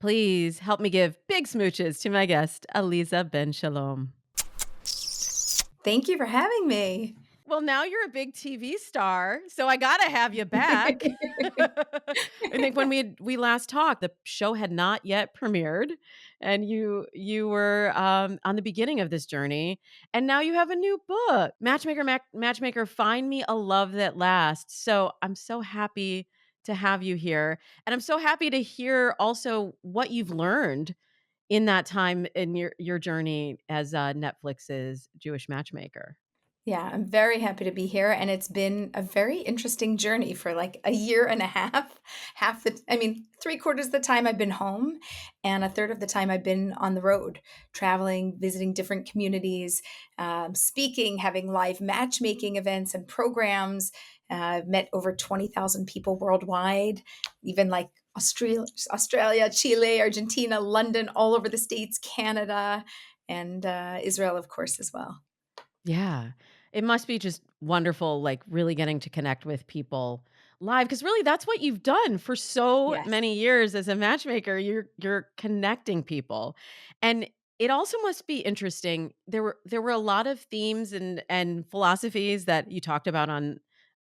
Please help me give big smooches to my guest, Aleeza Ben Shalom. Thank you for having me. Well, now you're a big TV star, so I gotta have you back. I think when we last talked, the show had not yet premiered, and you were on the beginning of this journey, and now you have a new book, Matchmaker. Find me a love that lasts. So I'm so happy to have you here, and I'm so happy to hear also what you've learned in that time in your journey as Netflix's Jewish matchmaker. Yeah, I'm very happy to be here, and it's been a very interesting journey for like a year and a half. Three-quarters of the time I've been home, and a third of the time I've been on the road, traveling, visiting different communities, speaking, having live matchmaking events and programs. I've met over 20,000 people worldwide, even like Australia, Chile, Argentina, London, all over the States, Canada, and Israel, of course, as well. Yeah. It must be just wonderful, like, really getting to connect with people live, because really that's what you've done for so Yes. many years as a matchmaker. You're connecting people. And it also must be interesting. There were a lot of themes and philosophies that you talked about on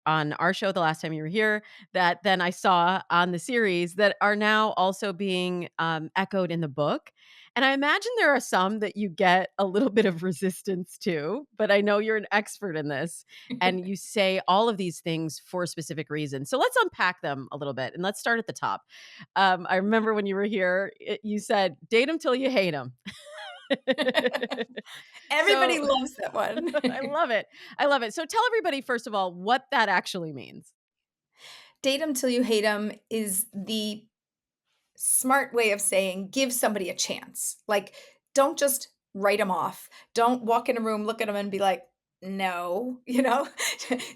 our show the last time you were here that then I saw on the series that are now also being echoed in the book. And I imagine there are some that you get a little bit of resistance to, but I know you're an expert in this and you say all of these things for a specific reason. So let's unpack them a little bit and let's start at the top. I remember when you were here, you said, date them till you hate them. Everybody So loves that one. I love it. I love it. So tell everybody, first of all, what that actually means. Date them till you hate them is the smart way of saying give somebody a chance. Like, don't just write them off. Don't walk in a room, look at them, and be like, no,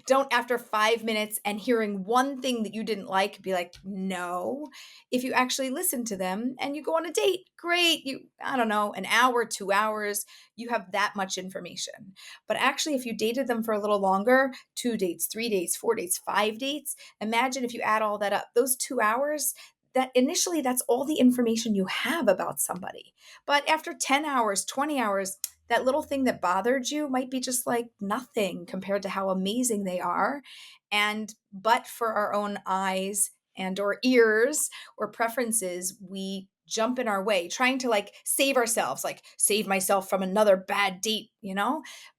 don't after 5 minutes and hearing one thing that you didn't like, be like, no. If you actually listen to them and you go on a date, great. I don't know, an hour, 2 hours, you have that much information. But actually, if you dated them for a little longer, 2 dates, 3 dates, 4 dates, 5 dates, imagine if you add all that up, those 2 hours, that initially that's all the information you have about somebody. But after 10 hours, 20 hours, that little thing that bothered you might be just like nothing compared to how amazing they are. And but for our own eyes and or ears or preferences, we jump in our way trying to like save ourselves, like save myself from another bad date.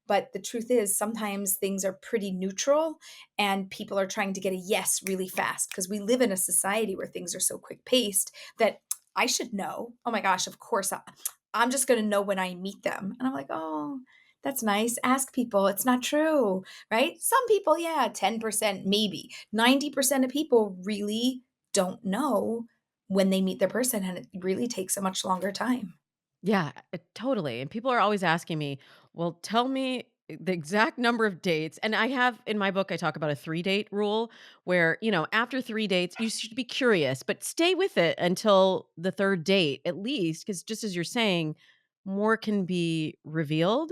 But the truth is sometimes things are pretty neutral and people are trying to get a yes really fast because we live in a society where things are so quick paced that I should know. Oh my gosh, of course. I'm just going to know when I meet them. And I'm like, oh, that's nice. Ask people. It's not true, right? Some people, yeah, 10% maybe. 90% of people really don't know when they meet their person. And it really takes a much longer time. Yeah, totally. And people are always asking me, well, tell me the exact number of dates. And I have in my book, I talk about a 3 date rule where, after 3 dates, you should be curious, but stay with it until the third date at least. Cause just as you're saying, more can be revealed.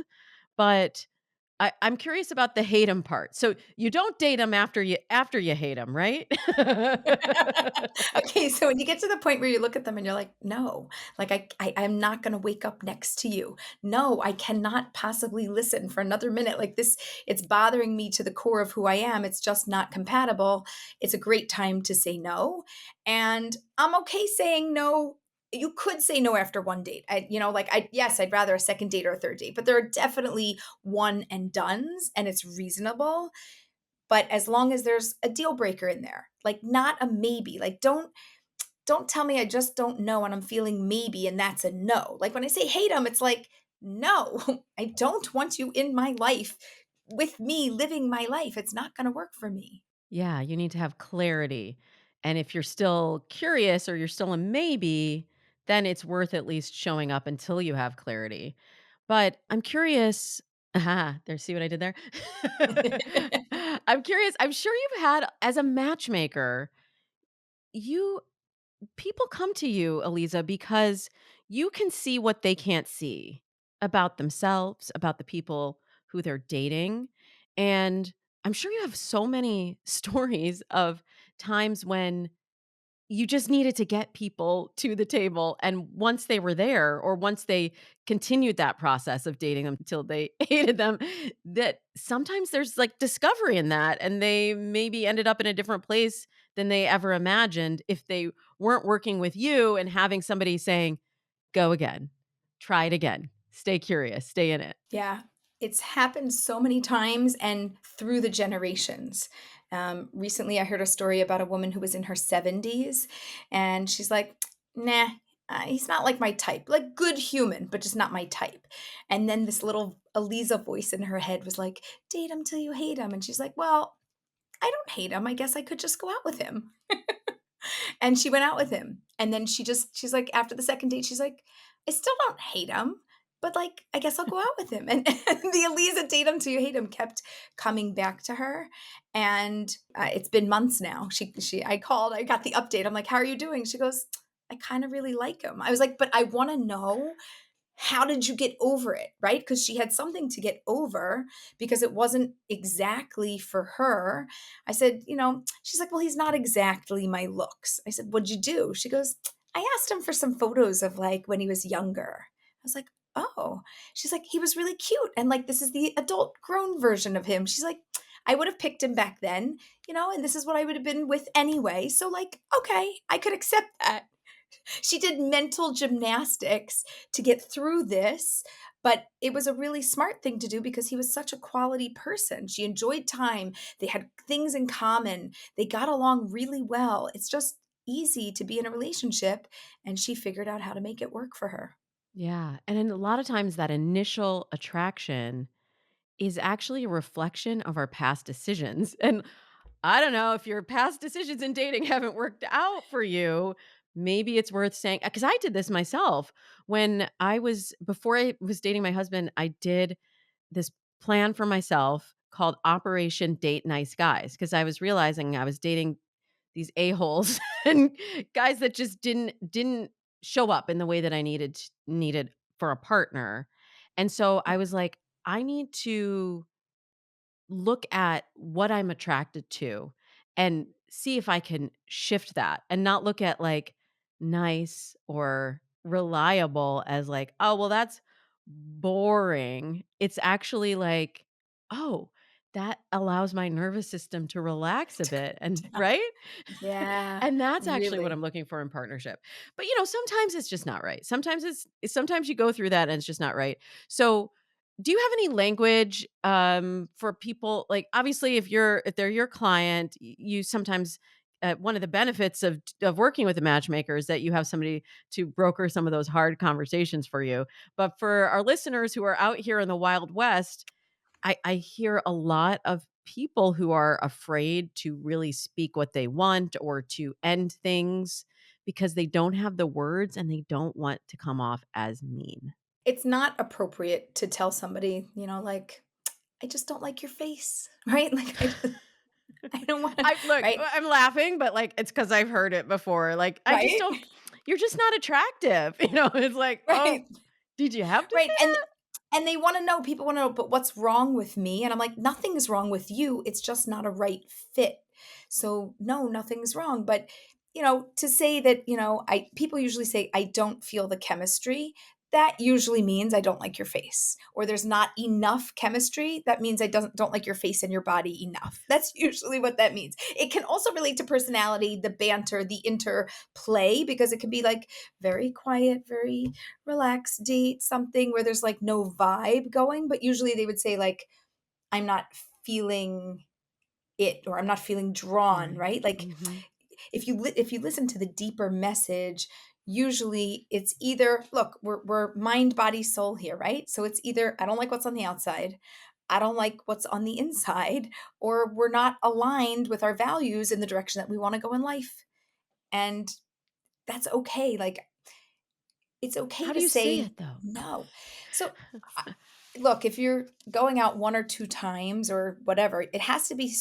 But I'm curious about the hate 'em part. So you don't date 'em after you hate 'em, right? Okay, so when you get to the point where you look at them and you're like, "No, like I'm not gonna wake up next to you. No, I cannot possibly listen for another minute like this. It's bothering me to the core of who I am. It's just not compatible." It's a great time to say no, and I'm okay saying no. You could say no after one date. Yes, I'd rather a second date or a third date, but there are definitely one and dones, and it's reasonable. But as long as there's a deal breaker in there, like not a maybe, like don't tell me I just don't know and I'm feeling maybe and that's a no. Like when I say hate them, it's like, no, I don't want you in my life with me living my life. It's not going to work for me. Yeah, you need to have clarity. And if you're still curious or you're still a maybe, then it's worth at least showing up until you have clarity. But I'm curious. Aha, there, see what I did there? I'm curious. I'm sure you've had, as a matchmaker, you people come to you, Aleeza, because you can see what they can't see about themselves, about the people who they're dating. And I'm sure you have so many stories of times when you just needed to get people to the table, and once they were there, or once they continued that process of dating them until they hated them, that sometimes there's, like, discovery in that, and they maybe ended up in a different place than they ever imagined if they weren't working with you and having somebody saying, "Go again. Try it again. Stay curious. Stay in it." Yeah, it's happened so many times and through the generations. Recently, I heard a story about a woman who was in her 70s, and she's like, nah, he's not like my type, like good human, but just not my type. And then this little Aleeza voice in her head was like, date him till you hate him. And she's like, well, I don't hate him. I guess I could just go out with him. And she went out with him. And then she's like, after the second date, she's like, I still don't hate him, but like, I guess I'll go out with him. And, and the Aleeza date him till you hate him kept coming back to her. And it's been months now. I called, I got the update. I'm like, how are you doing? She goes, I kind of really like him. I was like, but I want to know, how did you get over it? Right? Because she had something to get over because it wasn't exactly for her. I said, she's like, well, he's not exactly my looks. I said, what'd you do? She goes, I asked him for some photos of like when he was younger. I was like, oh, she's like, he was really cute. And like, this is the adult grown version of him. She's like, I would have picked him back then, and this is what I would have been with anyway. So, like, okay, I could accept that. She did mental gymnastics to get through this, but it was a really smart thing to do because he was such a quality person. She enjoyed time. They had things in common. They got along really well. It's just easy to be in a relationship, and she figured out how to make it work for her. Yeah, and then a lot of times that initial attraction is actually a reflection of our past decisions, and I don't know if your past decisions in dating haven't worked out for you, maybe it's worth saying, because I did this myself. When I was before I was dating my husband, I did this plan for myself called Operation Date Nice Guys, because I was realizing I was dating these a-holes and guys that just didn't show up in the way that I needed for a partner. And so I was like, I need to look at what I'm attracted to and see if I can shift that and not look at like nice or reliable as like, oh, well, that's boring. It's actually like, oh, that allows my nervous system to relax a bit. And right. Yeah, And that's actually what I'm really. looking for in partnership. But sometimes it's just not right. Sometimes you go through that and it's just not right. So do you have any language for people, like, obviously if they're your client, you sometimes one of the benefits of working with a matchmaker is that you have somebody to broker some of those hard conversations for you. But for our listeners who are out here in the Wild West, I hear a lot of people who are afraid to really speak what they want or to end things because they don't have the words and they don't want to come off as mean. It's not appropriate to tell somebody, like, I just don't like your face, right? Like, I don't want to, I look, right? I'm laughing, but, like, it's because 'cause I've heard it before, like, "I just Right? don't you're just not attractive," it's like, "Oh, Right. did you have to Right, say and they wanna know, people wanna know, "But what's wrong with me?" And I'm like, "Nothing's wrong with you, it's just not a right fit." So, no, nothing's wrong, but, to say that, I people usually say, "I don't feel the chemistry," that usually means I don't like your face, or there's not enough chemistry, that means I don't like your face and your body enough. That's usually what that means. It can also relate to personality, the banter, the interplay, because it can be, like, very quiet, very relaxed date, something where there's like no vibe going, but usually they would say like, I'm not feeling it, or I'm not feeling drawn, Right. right? Like Mhm. if you listen to the deeper message, usually it's either, look, we're mind, body, soul here, right? So it's either I don't like what's on the outside, I don't like what's on the inside, or we're not aligned with our values in the direction that we want to go in life. And that's okay. Like, it's okay How do to you say say it, though? no. So, I look, if you're going out 1 or 2 times or whatever, it has to be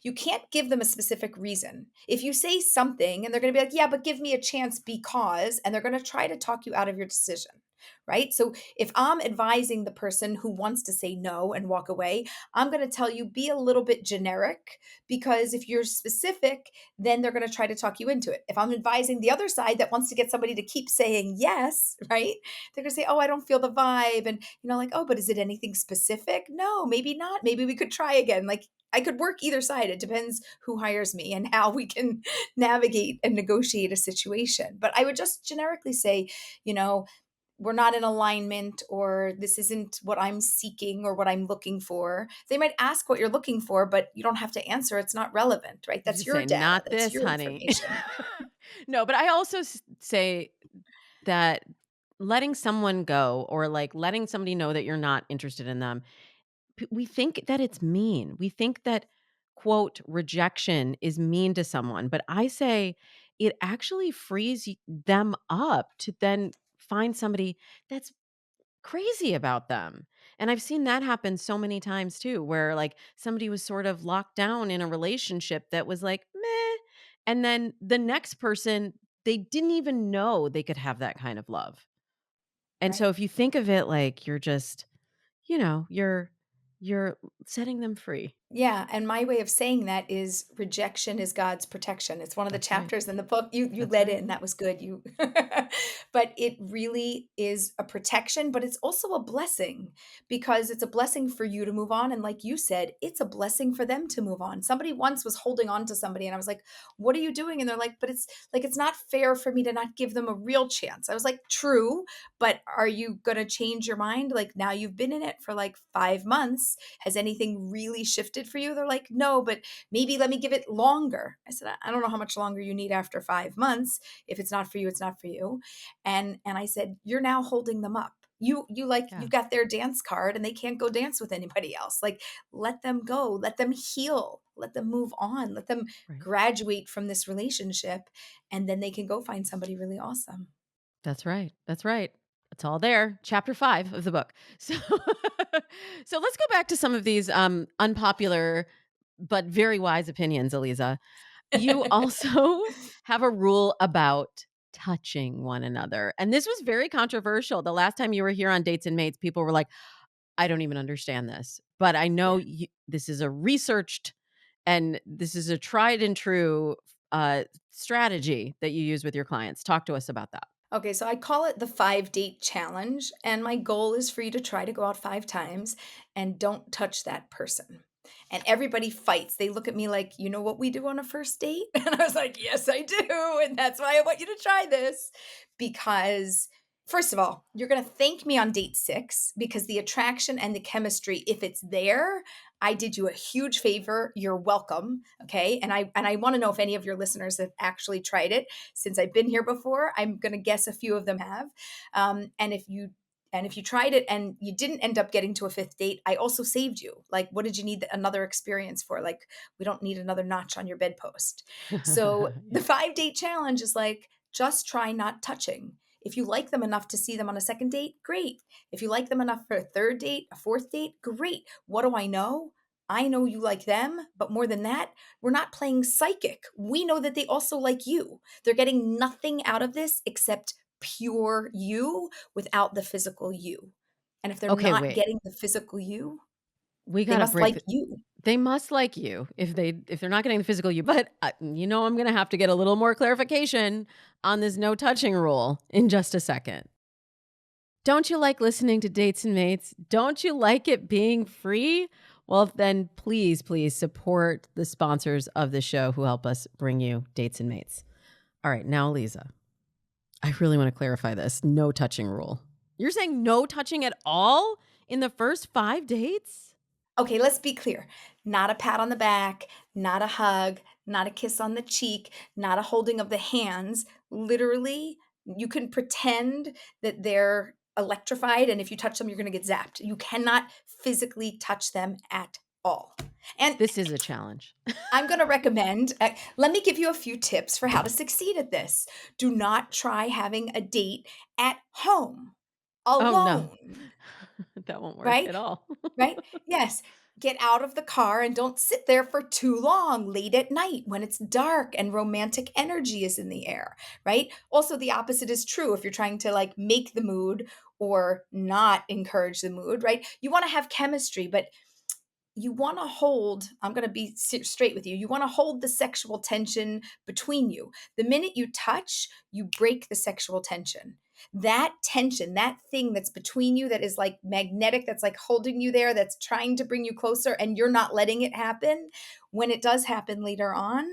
you can't give them a specific reason. If you say something and they're gonna be like, "Yeah, but give me a chance because," and they're gonna try to talk you out of your decision. right? So if I'm advising the person who wants to say no and walk away, I'm going to tell you be a little bit generic, because if you're specific, then they're going to try to talk you into it. If I'm advising the other side that wants to get somebody to keep saying yes, right? They're going to say, "Oh, I don't feel the vibe." And like, "Oh, but is it anything specific?" "No, maybe not. Maybe we could try again." Like, I could work either side. It depends who hires me and how we can navigate and negotiate a situation. But I would just generically say, you know, we're not in alignment, or this isn't what I'm seeking or what I'm looking for. They might ask what you're looking for, but you don't have to answer. It's not relevant, right? You That's just your say, data, "Not that's this, your honey." information. No, but I also say that letting someone go, or like letting somebody know that you're not interested in them, we think that it's mean. We think that, quote, rejection is mean to someone. But I say it actually frees them up to then find somebody that's crazy about them. And I've seen that happen so many times too, where like somebody was sort of locked down in a relationship that was like, meh. And then the next person, they didn't even know they could have that kind of love. And so Right. if you think of it like you're just, you're setting them free. Yeah, and my way of saying that is rejection is God's protection. It's one of the That's right. chapters in the book. You That's led right. in, that was good. You But it really is a protection, but it's also a blessing, because it's a blessing for you to move on, and like you said, it's a blessing for them to move on. Somebody once was holding on to somebody and I was like, "What are you doing?" And they're like, "But it's like it's not fair for me to not give them a real chance." I was like, "True, but are you going to change your mind? Like, now you've been in it for like 5 months, has anything really shifted for you?" They're like, "No, but maybe let me give it longer." I said, "I don't know how much longer you need after 5 months. If it's not for you, it's not for you." And I said, "You're now holding them up. You like Yeah. you've got their dance card and they can't go dance with anybody else. Like, let them go, let them heal, let them move on, let them Right. graduate from this relationship, and then they can go find somebody really awesome." That's right. That's right. It's all there. Chapter 5 of the book. So so let's go back to some of these unpopular but very wise opinions, Aliza. You also have a rule about touching one another. And this was very controversial. The last time you were here on Dates and Mates, people were like, "I don't even understand this." But I know Yeah. you, this is a researched and this is a tried and true strategy that you use with your clients. Talk to us about that. Okay, so I call it the 5 date challenge. And my goal is for you to try to go out 5 times and don't touch that person. And everybody fights. They look at me like, "You know what we do on a first date?" And I was like, "Yes, I do. And that's why I want you to try this." Because, first of all, you're going to thank me on date 6, because the attraction and the chemistry, if it's there, I did you a huge favor. You're welcome. Okay. And I want to know if any of your listeners have actually tried it. Since I've been here before, I'm going to guess a few of them have. And if you tried it and you didn't end up getting to a fifth date, I also saved you. Like, what did you need another experience for? Like, we don't need another notch on your bedpost. So Yeah. the 5 date challenge is like, just try not touching. If you like them enough to see them on a second date, great. If you like them enough for a third date, a fourth date, great. What do I know? I know you like them, but more than that, we're not playing psychic. We know that they also like you. They're getting nothing out of this except pure you without the physical you. And if they're Okay, not wait. getting the physical you, We they gotta must break like the you. they must like you if they're not getting the physical you, but, I'm gonna have to get a little more clarification on this no touching rule in just a second. Don't you like listening to Dates and Mates? Don't you like it being free? Well, then please, please support the sponsors of the show who help us bring you Dates and Mates. All right, now, Lisa, I really want to clarify this no touching rule. You're saying no touching at all in the first 5 dates? Okay, let's be clear. Not a pat on the back, not a hug, not a kiss on the cheek, not a holding of the hands. Literally, you can pretend that they're electrified, and if you touch them, you're going to get zapped. You cannot physically touch them at all. And This is a challenge. I'm going to recommend, let me give you a few tips for how to succeed at this. Do not try having a date at home Oh, no. alone, That won't work right? at all. Right? Yes. Get out of the car and don't sit there for too long late at night when it's dark and romantic energy is in the air, right? Also, the opposite is true if you're trying to like make the mood or not encourage the mood, right? You want to have chemistry, but you want to hold, I'm going to be straight with you. You want to hold the sexual tension between you. The minute you touch, you break the sexual tension. That tension, that thing that's between you that is like magnetic, that's like holding you there, that's trying to bring you closer and you're not letting it happen. When it does happen later on,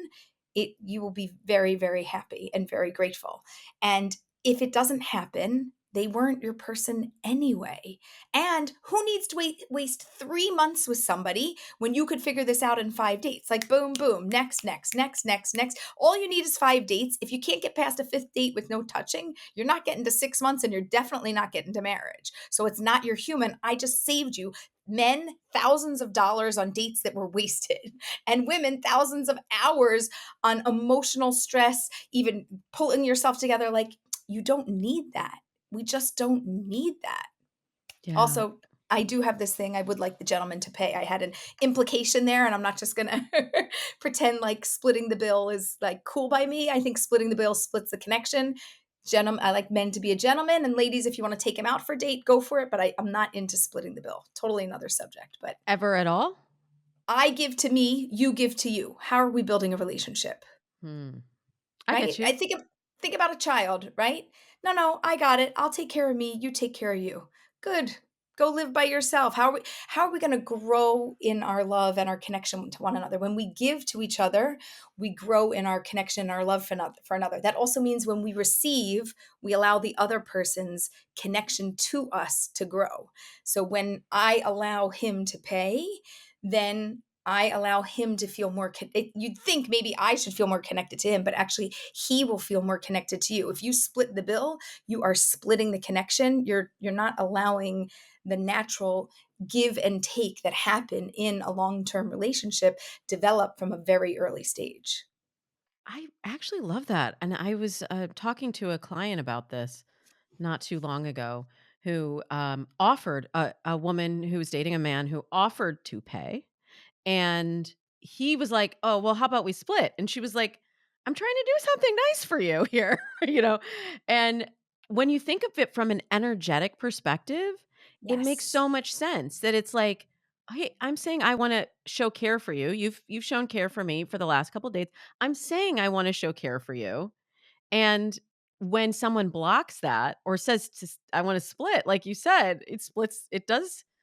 it you will be very very happy and very grateful. And if it doesn't happen, they weren't your person anyway. And who needs to waste 3 months with somebody when you could figure this out in 5 dates? Like, boom, boom, next, next, next, next, next. All you need is 5 dates. If you can't get past a fifth date with no touching, you're not getting to 6 months and you're definitely not getting to marriage. So it's not your human. I just saved you. Men, thousands of dollars on dates that were wasted, and women, thousands of hours on emotional stress, even pulling yourself together. Like, you don't need that. We just don't need that. Yeah. Also, I do have this thing I would like the gentleman to pay. I had an implication there, and I'm not just gonna pretend like splitting the bill is like cool by me. I think splitting the bill splits the connection. Gentlemen, I like men to be a gentleman, and ladies, if you want to take him out for a date, go for it. But I'm not into splitting the bill. Totally another subject. But Ever at all? I give to me, you give to you. How are we building a relationship? Hmm. I Right? get you. I think about a child, right? No, no, I got it. I'll take care of me, you take care of you. Good. Go live by yourself. How are we going to grow in our love and our connection to one another? When we give to each other, we grow in our connection and our love for another. That also means when we receive, we allow the other person's connection to us to grow. So when I allow him to pay, then I allow him to feel more you'd think maybe I should feel more connected to him, but actually he will feel more connected to you. If you split the bill, you are splitting the connection. You're not allowing the natural give and take that happen in a long-term relationship develop from a very early stage. I actually love that. And I was talking to a client about this not too long ago who offered a woman who was dating a man who offered to pay. And he was like, "Oh, well, how about we split?" And she was like, "I'm trying to do something nice for you here," you know? And when you think of it from an energetic perspective, it makes Yes. so much sense that it's like, "Hey, I'm saying I wanna show care for you. You've shown care for me for the last couple dates. I'm saying I wanna show care for you." And when someone blocks that or says to s I wanna split, like you said,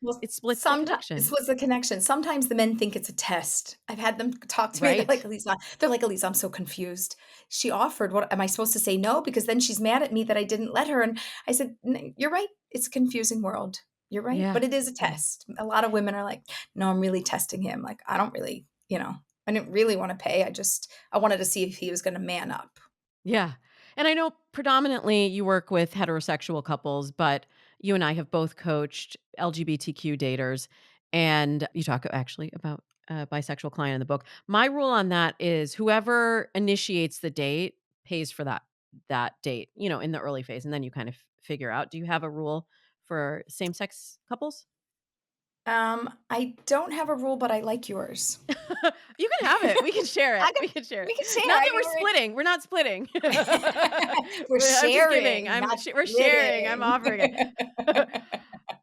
Well, it splits the sometimes this connection, was the connection. Sometimes the men think it's a test. I've had them talk to me. They're right? like, "Elisa," I'm so confused. She offered. What am I supposed to say? No, because then she's mad at me that I didn't let her." And I said, You're right. It's a confusing world. You're right, Yeah. but it is a Yeah. test." A lot of women are like, "No, I'm really testing him. Like, I don't really, I didn't really want to pay. I wanted to see if he was going to man up." Yeah. And I know predominantly you work with heterosexual couples, but you and I have both coached LGBTQ daters, and you talk actually about a bisexual client in the book. My rule on that is whoever initiates the date pays for that date, in the early phase, and then you kind of figure out. Do you have a rule for same-sex couples? I don't have a rule, but I like yours. You can have it. We can share I it. can, We can share it. we can share. Not I that mean, we're splitting. We're not splitting. we're I'm just giving. sharing, not We're sharing. I'm splitting. offering it.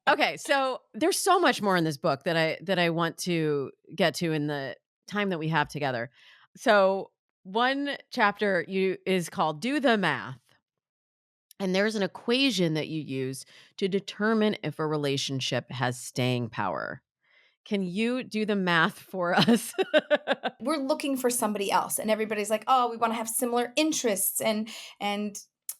Okay, so there's so much more in this book that I want to get to in the time that we have together. So one chapter you is called "Do the Math," and there's an equation that you use to determine if a relationship has staying power. Can you do the math for us? We're looking for somebody else, and everybody's like, "Oh, we want to have similar interests, and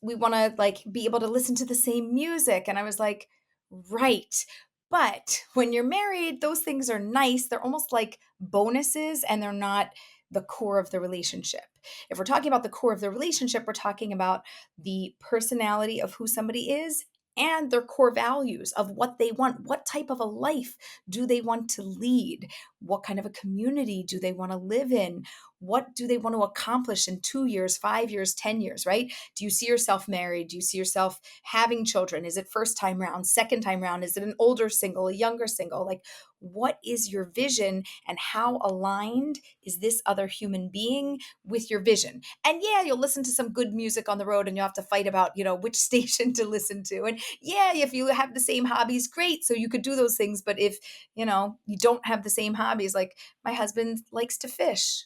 we want to like be able to listen to the same music." And I was like, "Right." But when you're married, those things are nice. They're almost like bonuses, and they're not the core of the relationship. If we're talking about the core of the relationship, we're talking about the personality of who somebody is and their core values of what they want. What type of a life do they want to lead? What kind of a community do they want to live in? What do they want to accomplish in 2 years, 5 years, 10 years, right? Do you see yourself married? Do you see yourself having children? Is it first time round, second time round? Is it an older single, a younger single? Like, what is your vision and how aligned is this other human being with your vision? And yeah, you'll listen to some good music on the road and you'll have to fight about, which station to listen to. And yeah, if you have the same hobbies, great. So you could do those things. But if, you don't have the same hobbies, like my husband likes to fish.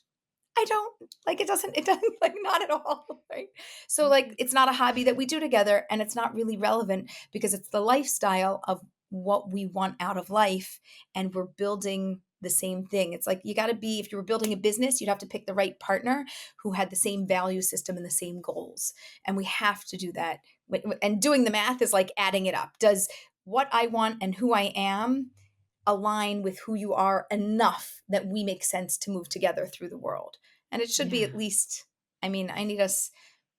I don't like it doesn't like not at all, right? So like Mhm. it's not a hobby that we do together and it's not really relevant because it's the lifestyle of what we want out of life and we're building the same thing. It's like you got to be if you were building a business, you'd have to pick the right partner who had the same value system and the same goals. And we have to do that. And doing the math is like adding it up. Does what I want and who I am align with who you are enough that we make sense to move together through the world? And it should be at Yeah. least, I need us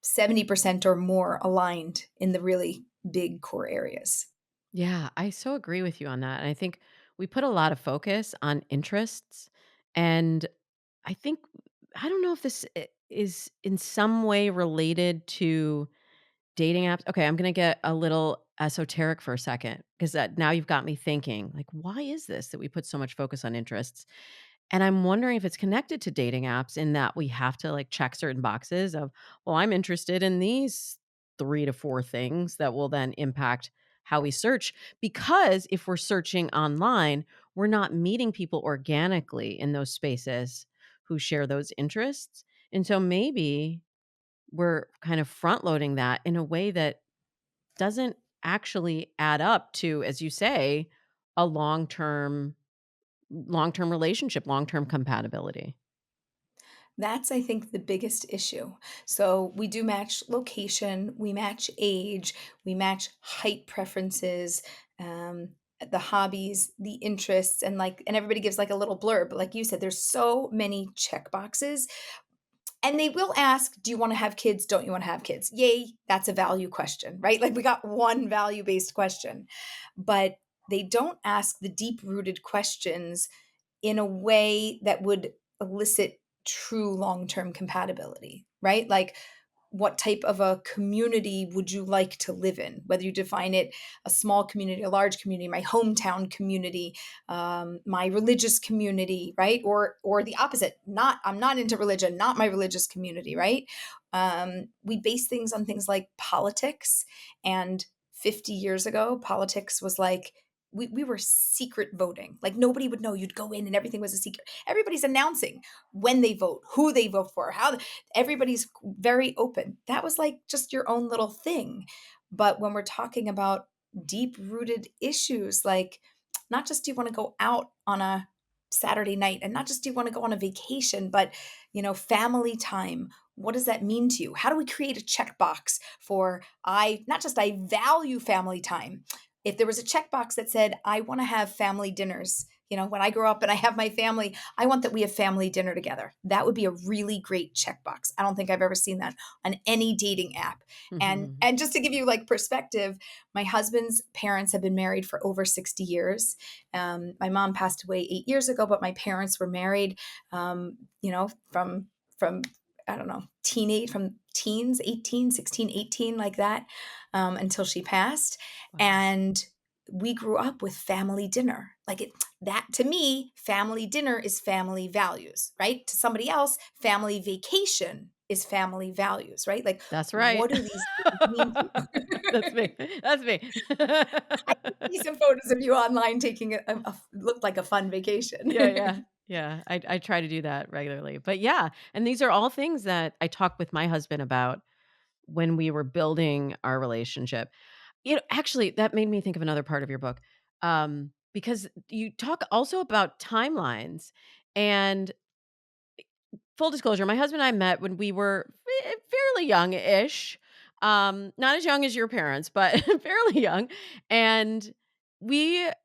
70% or more aligned in the really big core areas. Yeah, I so agree with you on that. And I think we put a lot of focus on interests. And I think, I don't know if is in some way related to dating apps. Okay, I'm going to get a little esoteric for a second because now you've got me thinking, like, why is this that we put so much focus on interests? And I'm wondering if it's connected to dating apps in that we have to like check certain boxes of, well, I'm interested in these 3 to 4 things that will then impact how we search. Because if we're searching online, we're not meeting people organically in those spaces who share those interests. And so maybe we're kind of front loading that in a way that doesn't actually add up to, as you say, a long-term relationship, long-term compatibility. That's, I think, the biggest issue. So we do match location, we match age, we match height preferences, the hobbies, the interests, and everybody gives like a little blurb. But like you said, there's so many check boxes. And they will ask, do you want to have kids? Don't you want to have kids? Yay, that's a value question, right? Like we got one value based question, but they don't ask the deep rooted questions in a way that would elicit true long term compatibility, right? Like, what type of a community would you like to live in? Whether you define it a small community, a large community, my hometown community, my religious community, right? Or the opposite. Not I'm not into religion, not my religious community, right? We base things on things like politics, and 50 years ago, politics was like we were secret voting. Like nobody would know. You'd go in and everything was a secret. Everybody's announcing when they vote, who they vote for, how everybody's very open. That was like just your own little thing. But when we're talking about deep rooted issues, like not just do you want to go out on a Saturday night and not just do you want to go on a vacation, but family time. What does that mean to you? How do we create a checkbox for not just I value family time. If there was a checkbox that said, I want to have family dinners, when I grow up and I have my family, I want that we have family dinner together. That would be a really great checkbox. I don't think I've ever seen that on any dating app. And Mhm. and just to give you like perspective, my husband's parents have been married for over 60 years. My mom passed away 8 years ago, but my parents were married, from I don't know, from teens, 18, 16, 18, like that, until she passed. Wow. And we grew up with family dinner. That to me, family dinner is family values, right? To somebody else, family vacation is family values, right? Like, That's right. what do these things mean to That's you? me. That's me. I can see some photos of you online taking looked like a fun Yeah, vacation. yeah, yeah. I try to do that regularly. But yeah, and these are all things that I talked with my husband about when we were building our relationship. Actually, that made me think of another part of your book, because you talk also about timelines. And full disclosure, my husband and I met when we were fairly young-ish, not as young as your parents, but fairly young. And we it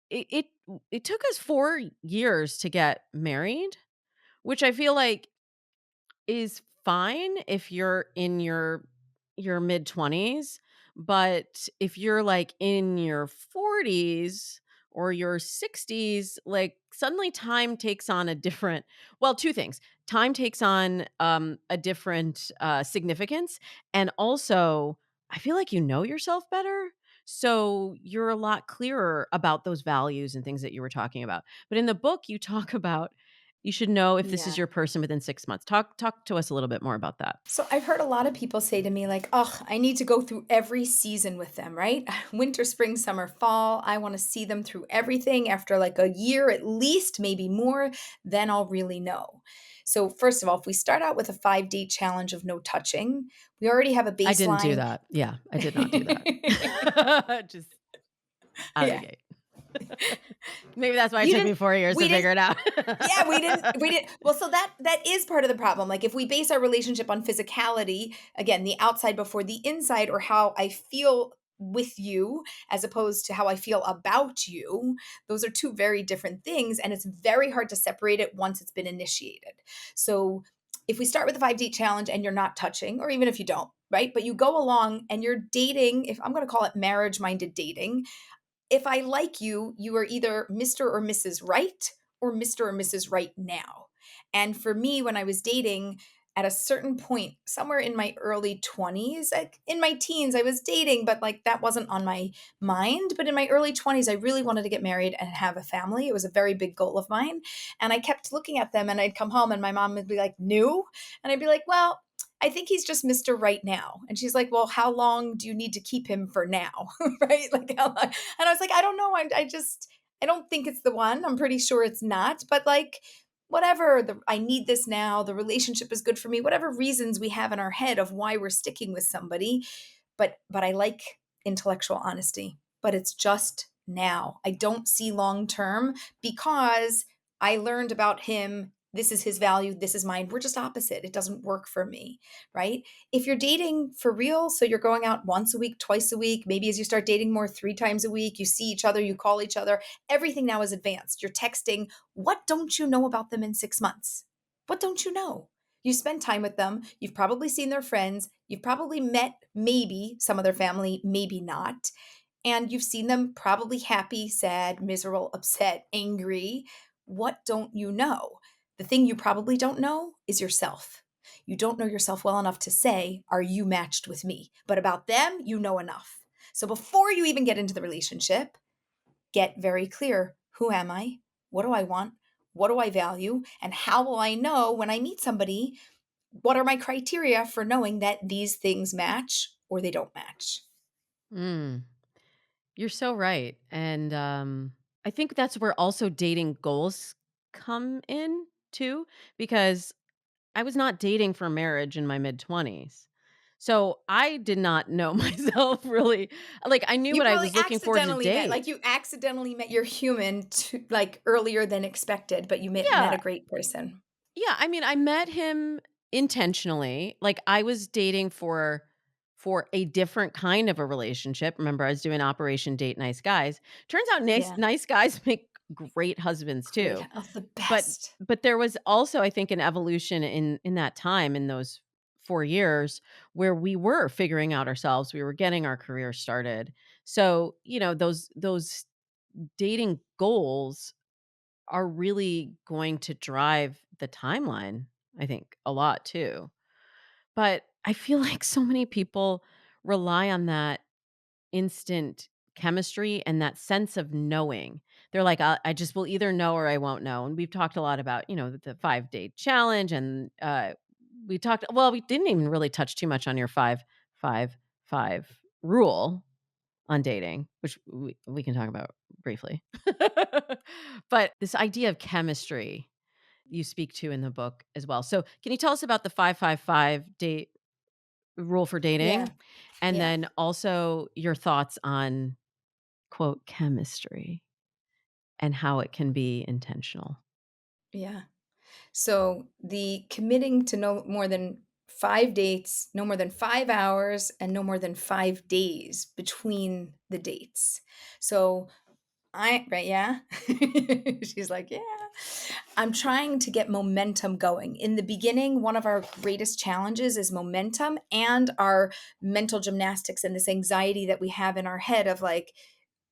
it it took us 4 years to get married, which I feel like is fine if you're in your mid-20s, but if you're, like, in your 40s or your 60s, like suddenly time takes on a different, well, two things. Time takes on a different significance. And also, I feel like you know yourself better. So you're a lot clearer about those values and things that you were talking about. But in the book, you talk about you should know if this is Yeah. your person within 6 months. Talk to us a little bit more about that. So I've heard a lot of people say to me like, "Oh, I need to go through every season with them, right? Winter, spring, summer, fall. I want to see them through everything after like a year at least, maybe more, then I'll really know." So first of all, if we start out with a 5-date challenge of no touching, we already have a I didn't do baseline. that. Yeah, I did not do that. Just out of the Yeah. gate. Maybe that's why it You took me didn't 4 years we to didn't figure it out. Yeah, we didn't well, so that is part of the problem, like, if we base our relationship on physicality, again, the outside before the inside, or how I feel with you as opposed to how I feel about you, those are 2 very different things, and it's very hard to separate it once it's been initiated. So, if we start with the 5-date challenge and you're not touching, or even if you don't, right? But you go along and you're dating, if I'm gonna call it marriage-minded dating, if I like you, you are either Mr. or Mrs. Right or Mr. or Mrs. Right now. And for me, when I was dating, at a certain point, somewhere in my early 20s, like in my teens, I was dating, but like that wasn't on my mind. But in my early 20s, I really wanted to get married and have a family. It was a very big goal of mine. And I kept looking at them and I'd come home and my mom would be like, new? And I'd be like, well, I think he's just Mr. Right now. And she's like, well, how long do you need to keep him for now? Right? Like, how long? And I was like, I don't know. I don't think it's the one. I'm pretty sure it's not. But like, whatever. I need this now. The relationship is good for me. Whatever reasons we have in our head of why we're sticking with somebody. But I like intellectual honesty. But it's just now. I don't see long term because I learned about him. This is his value. This is mine. We're just opposite. It doesn't work for me, right? If you're dating for real, so you're going out once a week, twice a week, maybe as you start dating more, 3 times a week, you see each other, you call each other, everything now is advanced. You're texting. What don't you know about them in 6 months? What don't you know? You spend time with them. You've probably seen their friends. You've probably met maybe some of their family, maybe not. And you've seen them probably happy, sad, miserable, upset, angry. What don't you know? The thing you probably don't know is yourself. You don't know yourself well enough to say, are you matched with me? But about them, you know enough. So before you even get into the relationship, get very clear. Who am I? What do I want? What do I value? And how will I know when I meet somebody? What are my criteria for knowing that these things match or they don't match? Mm, you're so right. And I think that's where also dating goals come in too, because I was not dating for marriage in my mid 20s. So I did not know myself really. Like I knew You what I probably was looking for as a date. you accidentally met your human to like earlier than expected, but you met a Yeah. great person. Yeah, I mean, I met him intentionally. Like I was dating for a different kind of a relationship. Remember, I was doing Operation Date Nice Guys. Turns out Yeah. nice guys make great husbands Great. too. Oh, the But best. but there was also, I think, an evolution in that time, in those 4 years, where we were figuring out ourselves. We were getting our career started. So, those dating goals are really going to drive the timeline, I think, a lot too. But I feel like so many people rely on that instant chemistry and that sense of knowing. They're like, I just will either know or I won't know. And we've talked a lot about, the 5-day challenge. And we didn't even really touch too much on your 5-5-5 rule on dating, which we can talk about briefly. But this idea of chemistry you speak to in the book as well. So, can you tell us about the 5-5-5 date rule for Yeah. dating? And Yeah. then also your thoughts on quote chemistry and how it can be intentional. Yeah. So the committing to no more than 5 dates, no more than 5 hours, and no more than 5 days between the dates. So right, yeah. She's like, yeah. I'm trying to get momentum going. In the beginning, one of our greatest challenges is momentum and our mental gymnastics and this anxiety that we have in our head of like,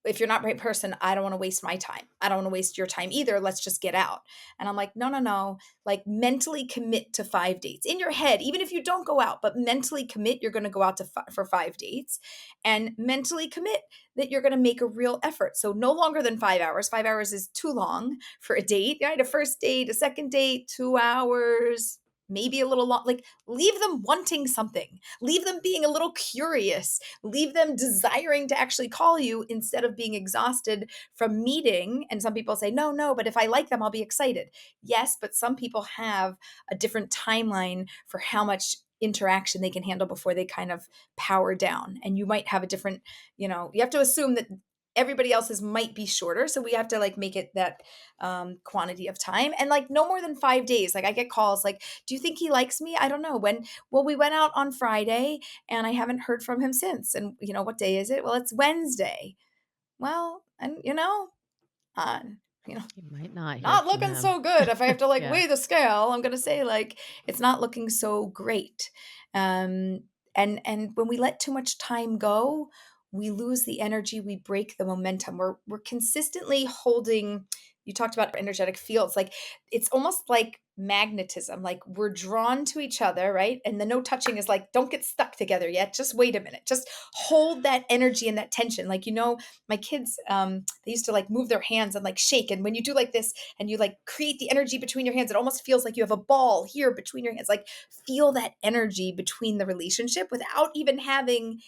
if you're not the right person, I don't want to waste my time. I don't want to waste your time either. Let's just get out. And I'm like, no, no, no. Like mentally commit to 5 dates in your head, even if you don't go out, but mentally commit you're going to go out for 5 dates, and mentally commit that you're going to make a real effort. So no longer than 5 hours. 5 hours is too long for a date, right? A first date, a second date, 2 hours, maybe a little long. Like leave them wanting something, leave them being a little curious, leave them desiring to actually call you instead of being exhausted from meeting. And some people say, no, no, but if I like them, I'll be excited. Yes, but some people have a different timeline for how much interaction they can handle before they kind of power down. And you might have a different, you have to assume that everybody else's might be shorter. So we have to like make it that quantity of time, and like no more than 5 days. Like I get calls like, do you think he likes me? I don't know. Well, we went out on Friday and I haven't heard from him since. And what day is it? Well, it's Wednesday. Well, and uh, you know, You might not hear not from looking him. so good. If I have to like Yeah. weigh the scale, I'm gonna say like it's not looking so great. Um, and when we let too much time go, we lose the energy, we break the momentum. We're consistently holding. You talked about energetic fields, like it's almost like magnetism. Like we're drawn to each other, right? And the no touching is like, don't get stuck together yet. Just wait a minute. Just hold that energy and that tension. Like my kids, they used to like move their hands and like shake. And when you do like this, and you like create the energy between your hands, it almost feels like you have a ball here between your hands. Like feel that energy between the relationship without even having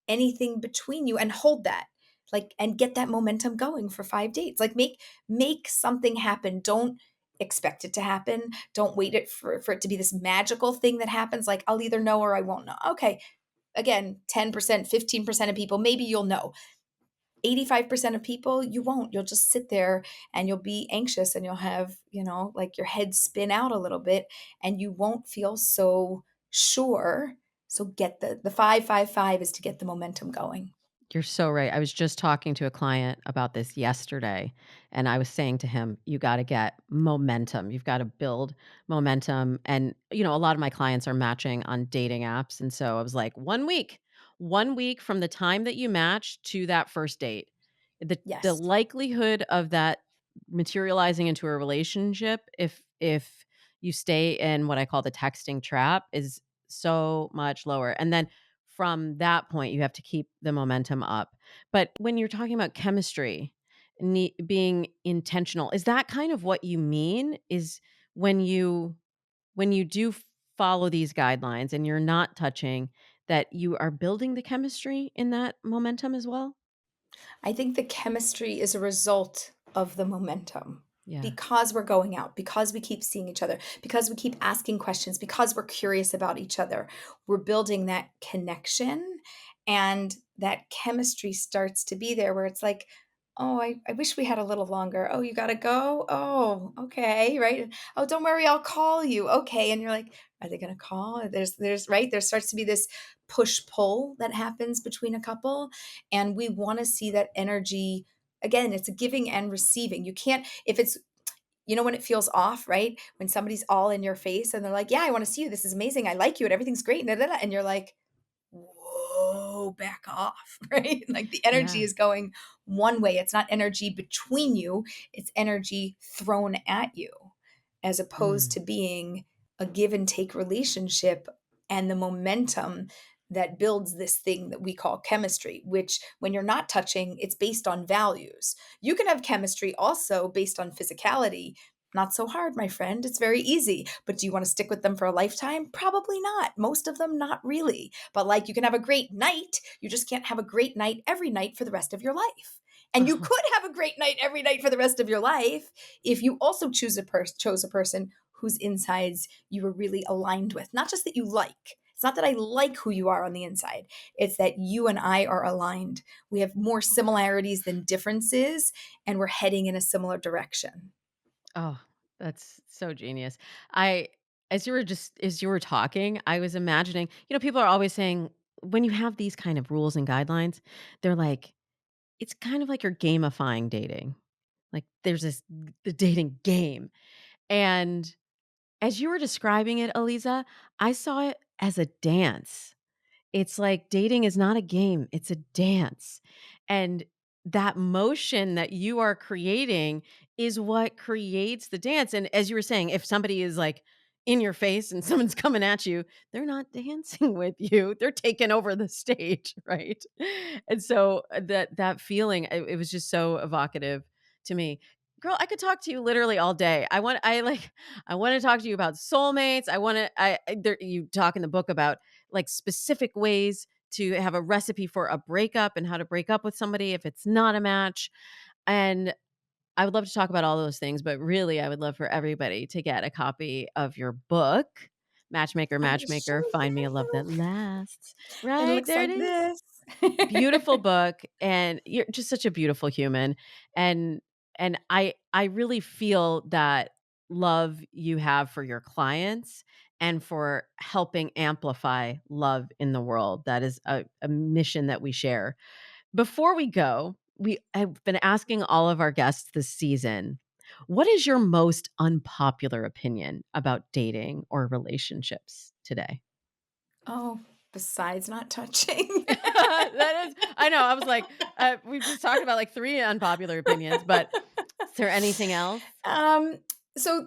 anything between you, and hold that, like, and get that momentum going for 5 dates. Like make something happen. Don't expect it to happen. Don't wait for it to be this magical thing that happens. Like I'll either know or I won't know. Okay. Again, 10%, 15% of people, maybe you'll know. 85% of people, you won't. You'll just sit there and you'll be anxious, and you'll have, like your head spin out a little bit, and you won't feel so sure. So get the 5 5 5 is to get the momentum going. You're so right. I was just talking to a client about this yesterday, and I was saying to him, "You gotta get momentum. You've gotta build momentum." And, a lot of my clients are matching on dating apps, and so I was like, 1 week. 1 week from the time that you match to that first date. The Yes. likelihood of that materializing into a relationship, if you stay in what I call the texting trap, is so much lower. And then from that point, you have to keep the momentum up. But when you're talking about chemistry, being intentional, is that kind of what you mean? Is when you do follow these guidelines and you're not touching, that you are building the chemistry in that momentum as well? I think the chemistry is a result of the momentum, Yeah. because we're going out, because we keep seeing each other, because we keep asking questions, because we're curious about each other. We're building that connection, and that chemistry starts to be there where it's like, oh, I wish we had a little longer. Oh, you got to go? Oh, okay. Right. Oh, don't worry. I'll call you. Okay. And you're like, are they going to call? Right. There starts to be this push pull that happens between a couple, and we want to see that energy. Again, it's a giving and receiving. You can't, if it's, when it feels off, right? When somebody's all in your face and they're like, yeah, I want to see you. This is amazing. I like you and everything's great. And, da, da, da. And you're like, whoa, back off, right? Like the energy Yeah. is going one way. It's not energy between you, it's energy thrown at you, as opposed Mm. to being a give and take relationship, and the momentum that builds this thing that we call chemistry, which when you're not touching, it's based on values. You can have chemistry also based on physicality. Not so hard, my friend. It's very easy. But do you want to stick with them for a lifetime? Probably not. Most of them, not really. But like you can have a great night, you just can't have a great night every night for the rest of your life. And you Oh, could have a great night every night for the rest of your life if you also chose a person whose insides you were really aligned with. Not just that you like. It's not that I like who you are on the inside. It's that you and I are aligned. We have more similarities than differences, and we're heading in a similar direction. oh, that's so genius. I as you were talking, I was imagining, people are always saying when you have these kind of rules and guidelines, they're like, it's kind of like you're gamifying dating. Like there's the dating game. And as you were describing it, Aliza, I saw it as a dance. It's like dating is not a game, it's a dance. And that motion that you are creating is what creates the dance. And as you were saying, if somebody is like in your face and someone's coming at you, they're not dancing with you. They're taking over the stage, right? And so that feeling, it was just so evocative to me. Girl, I could talk to you literally all day. I want to talk to you about soulmates. You talk in the book about like specific ways to have a recipe for a breakup and how to break up with somebody if it's not a match. And I would love to talk about all those things, but really, I would love for everybody to get a copy of your book, Matchmaker, I will show Matchmaker, Find Me a Love That you. Lasts. It Right? looks There it like is. this. Beautiful book, and you're just such a beautiful human. And I really feel that love you have for your clients and for helping amplify love in the world. That is a mission that we share. Before we go, we have been asking all of our guests this season, what is your most unpopular opinion about dating or relationships today? Oh, besides not touching. That is, I know. I was like, we've just talked about like three unpopular opinions, but is there anything else? Um, so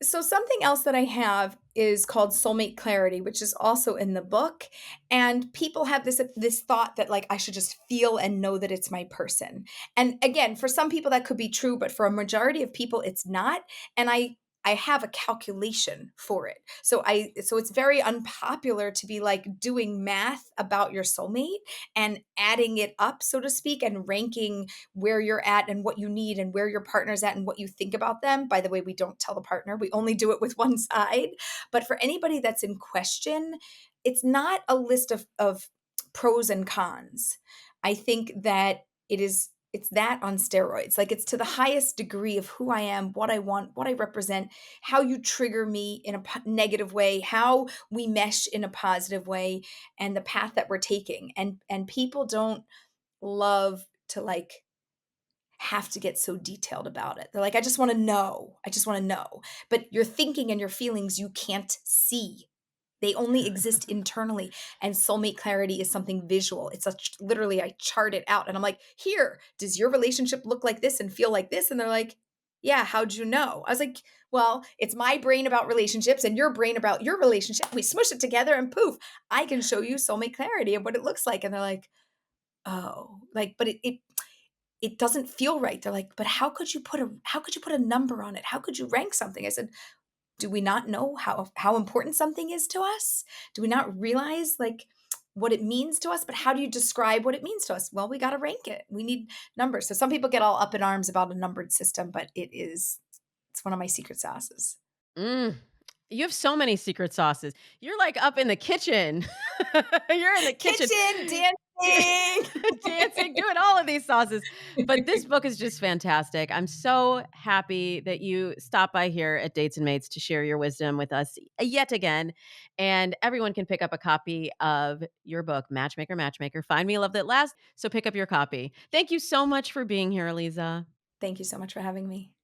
something else that I have is called soulmate clarity, which is also in the book. And people have this thought that like I should just feel and know that it's my person. And again, for some people that could be true, but for a majority of people it's not. And I have a calculation for it. So it's very unpopular to be like doing math about your soulmate and adding it up, so to speak, and ranking where you're at and what you need and where your partner's at and what you think about them. By the way, we don't tell the partner, we only do it with one side. But for anybody that's in question, it's not a list of pros and cons. I think that it's that on steroids. Like it's to the highest degree of who I am, what I want, what I represent, how you trigger me in a negative way, how we mesh in a positive way, and the path that we're taking. And people don't love to like have to get so detailed about it. They're like, I just want to know. I just want to know. But your thinking and your feelings, you can't see. They only exist internally. And soulmate clarity is something visual. It's literally, I chart it out and I'm like, here, does your relationship look like this and feel like this? And they're like, yeah, how'd you know? I was like, well, it's my brain about relationships and your brain about your relationship. We smush it together and poof, I can show you soulmate clarity and what it looks like. And they're like, oh, like, but it doesn't feel right. They're like, "But how could you put a number on it? How could you rank something?" I said, "Do we not know how important something is to us? Do we not realize like what it means to us? But how do you describe what it means to us? Well, we got to rank it. We need numbers." So some people get all up in arms about a numbered system, but it's one of my secret sauces. Mm, you have so many secret sauces. You're like up in the kitchen. You're in the kitchen Kitchen dancing. dancing, doing all of these sauces. But this book is just fantastic. I'm so happy that you stopped by here at Dates and Mates to share your wisdom with us yet again. And everyone can pick up a copy of your book, Matchmaker, Matchmaker, Find Me a Love That Lasts. So pick up your copy. Thank you so much for being here, Aliza. Thank you so much for having me.